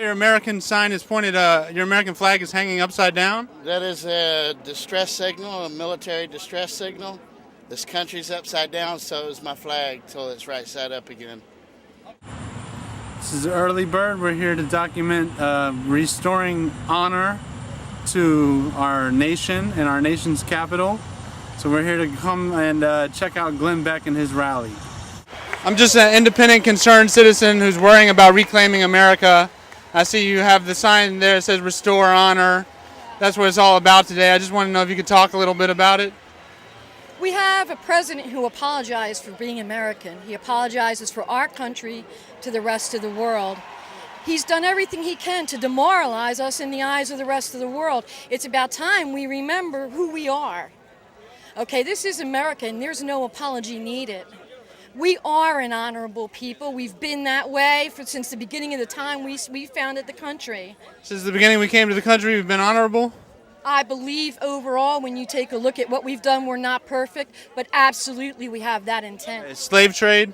your American sign is pointed, your American flag is hanging upside down? That is a distress signal, a military distress signal. This country's upside down, so is my flag till it's right side up again. This is Earleybird. We're here to document restoring honor to our nation and our nation's capital. So we're here to come and check out Glenn Beck and his rally. I'm just an independent, concerned citizen who's worrying about reclaiming America. I see you have the sign there that says Restore Honor. That's what it's all about today. I just want to know if you could talk a little bit about it. We have a president who apologized for being American. He apologizes for our country to the rest of the world. He's done everything he can to demoralize us in the eyes of the rest of the world. It's about time we remember who we are. Okay, this is America, and there's no apology needed. We are an honorable people. We've been that way since the beginning of the time we founded the country. Since the beginning we came to the country, we've been honorable? I believe overall, when you take a look at what we've done, we're not perfect, but absolutely we have that intent. Slave trade?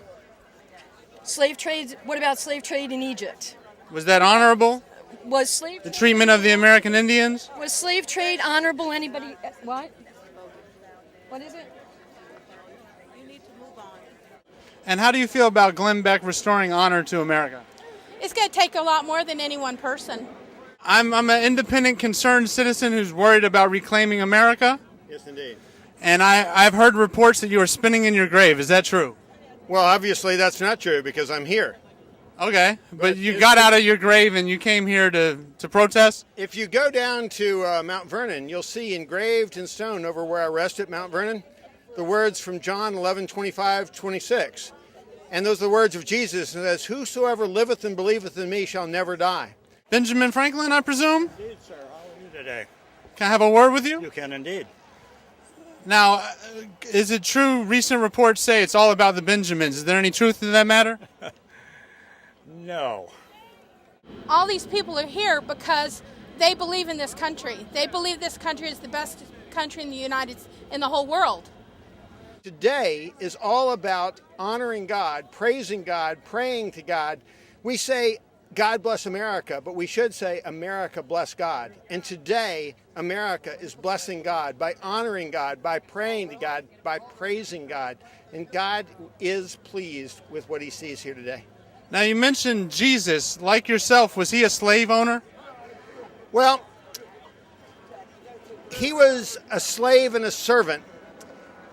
Slave trade, what about slave trade in Egypt? Was that honorable? Was slave The treatment of the American Indians? Was slave trade honorable? Anybody, what? What is it? And how do you feel about Glenn Beck restoring honor to America? It's going to take a lot more than any one person. I'm an independent, concerned citizen who's worried about reclaiming America. Yes, indeed. And I've heard reports that you are spinning in your grave. Is that true? Well, obviously that's not true because I'm here. Okay, but you got out of your grave and you came here to protest? If you go down to Mount Vernon, you'll see engraved in stone over where I rest at Mount Vernon the words from John 11:25-26. And those are the words of Jesus, and it says, "Whosoever liveth and believeth in me shall never die." Benjamin Franklin, I presume? Indeed, sir. How are you today? Can I have a word with you? You can indeed. Now, is it true recent reports say it's all about the Benjamins? Is there any truth to that matter? No. All these people are here because they believe in this country. They believe this country is the best country in the whole world. Today is all about honoring God, praising God, praying to God. We say, God bless America, but we should say, America bless God. And today, America is blessing God by honoring God, by praying to God, by praising God. And God is pleased with what he sees here today. Now, you mentioned Jesus. Like yourself, was he a slave owner? Well, he was a slave and a servant.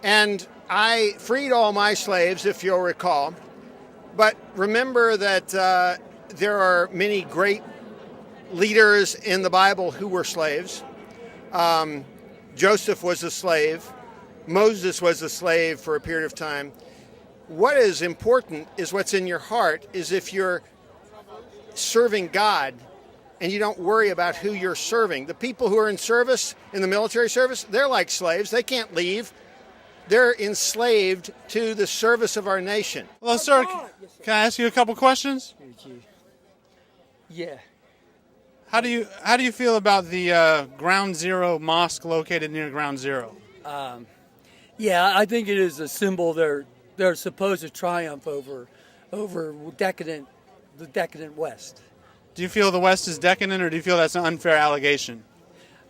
And I freed all my slaves, if you'll recall. But remember that there are many great leaders in the Bible who were slaves. Joseph was a slave. Moses was a slave for a period of time. What is important is what's in your heart, is if you're serving God and you don't worry about who you're serving. The people who are in service, in the military service, they're like slaves. They can't leave. They're enslaved to the service of our nation. Hello, sir. Can I ask you a couple questions? Yeah. How do you feel about the Ground Zero mosque located near Ground Zero? Yeah, I think it is a symbol their supposed triumph over the decadent West. Do you feel the West is decadent, or do you feel that's an unfair allegation?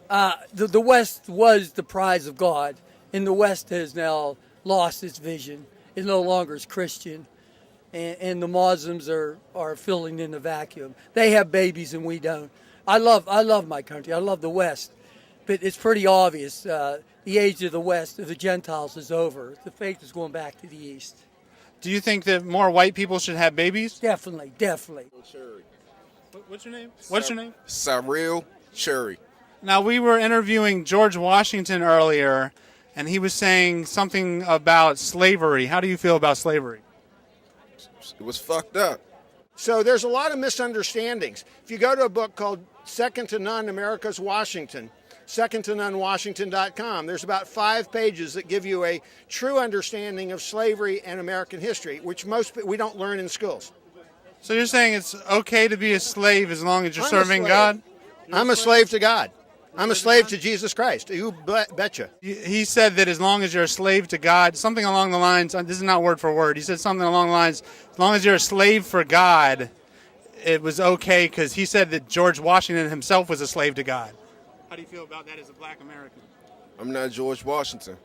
The West was the prize of God, and the West has now lost its vision. It no longer is Christian, and the Muslims are filling in the vacuum. They have babies and we don't. I love my country. I love the West, but it's pretty obvious the age of the West, of the Gentiles, is over. The faith is going back to the East. Do you think that more white people should have babies? Definitely. What's your name? What's your name? Cyril Cherry. Now, we were interviewing George Washington earlier, and he was saying something about slavery. How do you feel about slavery? It was fucked up. So there's a lot of misunderstandings. If you go to a book called Second to None, America's Washington, secondtononewashington.com, there's about 5 pages that give you a true understanding of slavery and American history, which we don't learn in schools. So you're saying it's okay to be a slave as long as you're serving God? I'm a slave to God. I'm a slave to Jesus Christ. You betcha. He said that as long as you're a slave to God, something along the lines, this is not word for word, he said something along the lines, as long as you're a slave for God, it was okay because he said that George Washington himself was a slave to God. How do you feel about that as a black American? I'm not George Washington.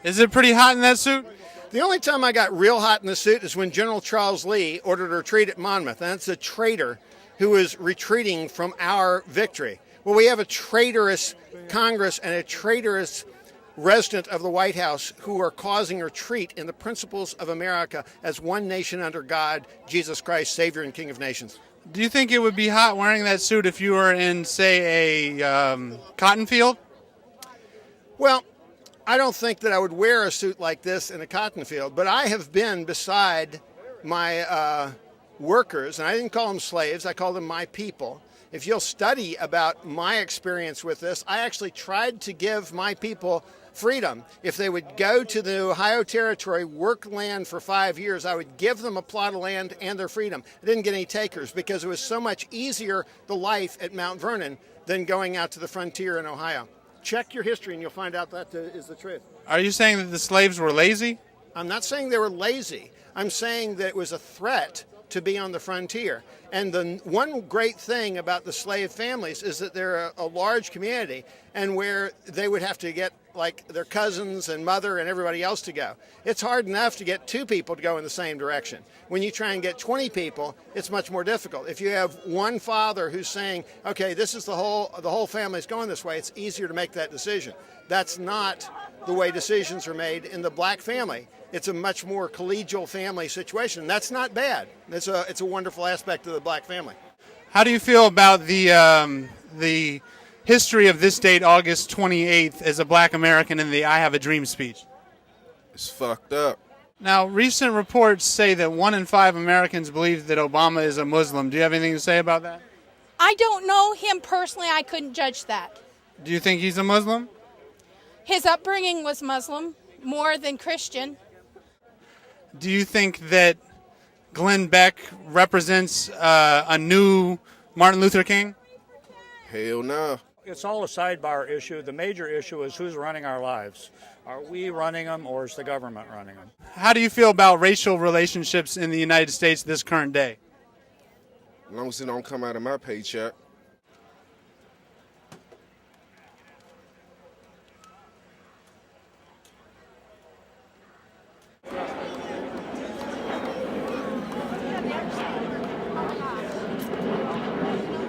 Is it pretty hot in that suit? The only time I got real hot in the suit is when General Charles Lee ordered a retreat at Monmouth. And that's a traitor who is retreating from our victory. Well, we have a traitorous Congress and a traitorous resident of the White House who are causing a retreat in the principles of America as one nation under God, Jesus Christ, Savior and King of Nations. Do you think it would be hot wearing that suit if you were in, say, a cotton field? Well, I don't think that I would wear a suit like this in a cotton field, but I have been beside my workers, and I didn't call them slaves, I call them my people. If you'll study about my experience with this, I actually tried to give my people freedom. If they would go to the Ohio Territory, work land for 5 years, I would give them a plot of land and their freedom. I didn't get any takers because it was so much easier, the life at Mount Vernon, than going out to the frontier in Ohio. Check your history and you'll find out that is the truth. Are you saying that the slaves were lazy? I'm not saying they were lazy. I'm saying that it was a threat to be on the frontier. And the one great thing about the slave families is that they're a large community, and where they would have to get like their cousins and mother and everybody else to go. It's hard enough to get 2 people to go in the same direction. When you try and get 20 people, it's much more difficult. If you have one father who's saying, okay, this is the whole family's going this way, it's easier to make that decision. That's not the way decisions are made in the black family. It's a much more collegial family situation. That's not bad. It's a wonderful aspect of the black family. How do you feel about the history of this date, August 28th, as a black American in the I Have a Dream speech? It's fucked up. Now, recent reports say that 1 in 5 Americans believe that Obama is a Muslim. Do you have anything to say about that? I don't know him personally. I couldn't judge that. Do you think he's a Muslim? His upbringing was Muslim more than Christian. Do you think that Glenn Beck represents a new Martin Luther King? Hell no. It's all a sidebar issue. The major issue is who's running our lives. Are we running them, or is the government running them? How do you feel about racial relationships in the United States this current day? As long as it don't come out of my paycheck.